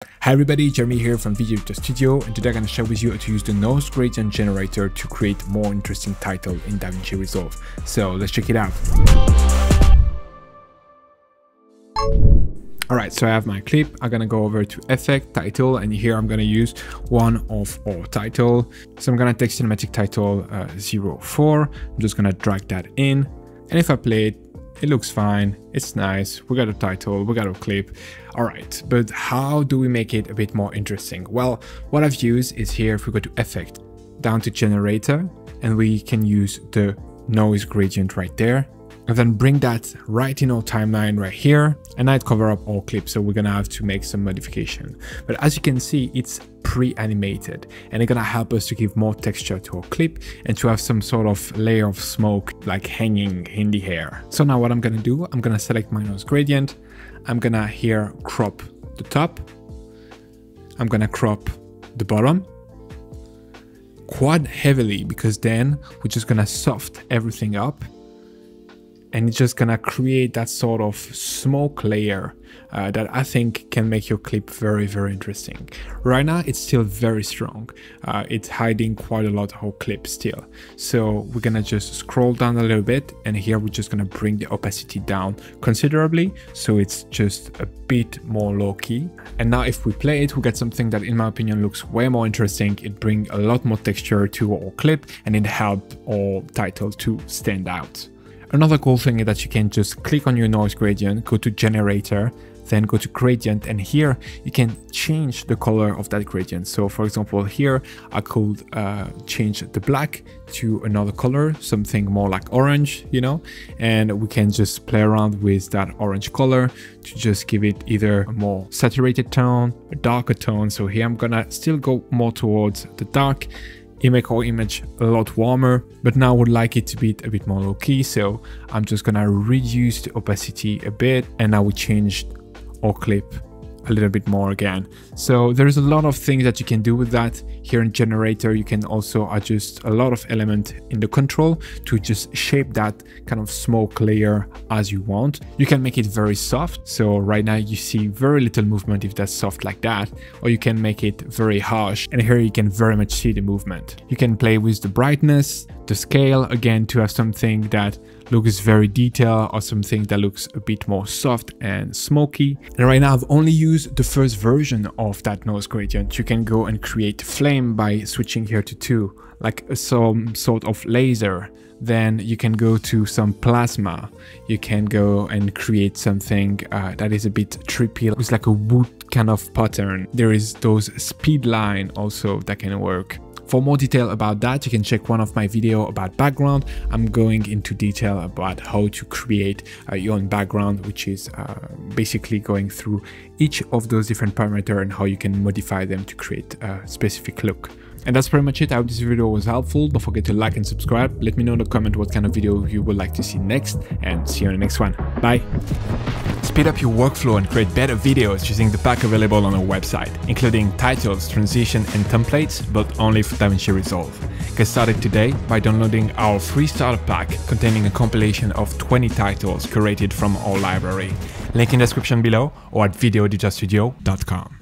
Hi everybody, Jeremy here from Video Studio, and today I'm going to share with you how to use the noise gradient generator to create more interesting title in Davinci Resolve. So let's check it out. Alright, so I have my clip. I'm going to go over to Effect, Title, and here I'm going to use one of our title. So I'm going to take cinematic title 04. I'm just going to drag that in, and if I play it, it looks fine, it's nice, we got a title, we got a clip. Alright, but how do we make it a bit more interesting? Well, what I've used is here, if we go to Effect, down to Generator, and we can use the noise gradient right there, and then bring that right in our timeline right here, and I'd cover up our clip, so we're gonna have to make some modification. But as you can see, it's pre-animated, and it's gonna help us to give more texture to our clip and to have some sort of layer of smoke like hanging in the air. So now what I'm gonna do, I'm gonna select my noise gradient, I'm gonna here crop the top, I'm gonna crop the bottom quite heavily, because then we're just gonna soft everything up, and it's just gonna create that sort of smoke layer that I think can make your clip very, very interesting. Right now, it's still very strong. It's hiding quite a lot of our clip still. So we're gonna just scroll down a little bit, and here we're just gonna bring the opacity down considerably, so it's just a bit more low-key. And now if we play it, we get something that in my opinion looks way more interesting. It brings a lot more texture to our clip, and it helps our title to stand out. Another cool thing is that you can just click on your noise gradient, go to generator, then go to gradient, and here you can change the color of that gradient. So for example, here I could change the black to another color, something more like orange, you know, and we can just play around with that orange color to just give it either a more saturated tone, a darker tone. So here I'm gonna still go more towards the dark. It makes our image a lot warmer, but now I would like it to be a bit more low-key, so I'm just gonna reduce the opacity a bit, and now we change our clip a little bit more again. So there's a lot of things that you can do with that. Here in generator, you can also adjust a lot of elements in the control to just shape that kind of smoke layer as you want. You can make it very soft, so right now you see very little movement if that's soft like that, or you can make it very harsh, and here you can very much see the movement. You can play with the brightness, the scale, again, to have something that looks very detailed or something that looks a bit more soft and smoky. And right now I've only used the first version of that noise gradient. You can go and create flame by switching here to 2, like some sort of laser. Then you can go to some plasma. You can go and create something that is a bit trippy, with like a wood kind of pattern. There is those speed line also that can work. For more detail about that, you can check one of my video about background. I'm going into detail about how to create your own background, which is basically going through each of those different parameters and how you can modify them to create a specific look. And that's pretty much it. I hope this video was helpful. Don't forget to like and subscribe. Let me know in the comment what kind of video you would like to see next, and see you in the next one. Bye! Speed up your workflow and create better videos using the pack available on our website, including titles, transition, and templates, but only for Davinci Resolve. Get started today by downloading our free starter pack containing a compilation of 20 titles curated from our library. Link in the description below or at videodjstudio.com.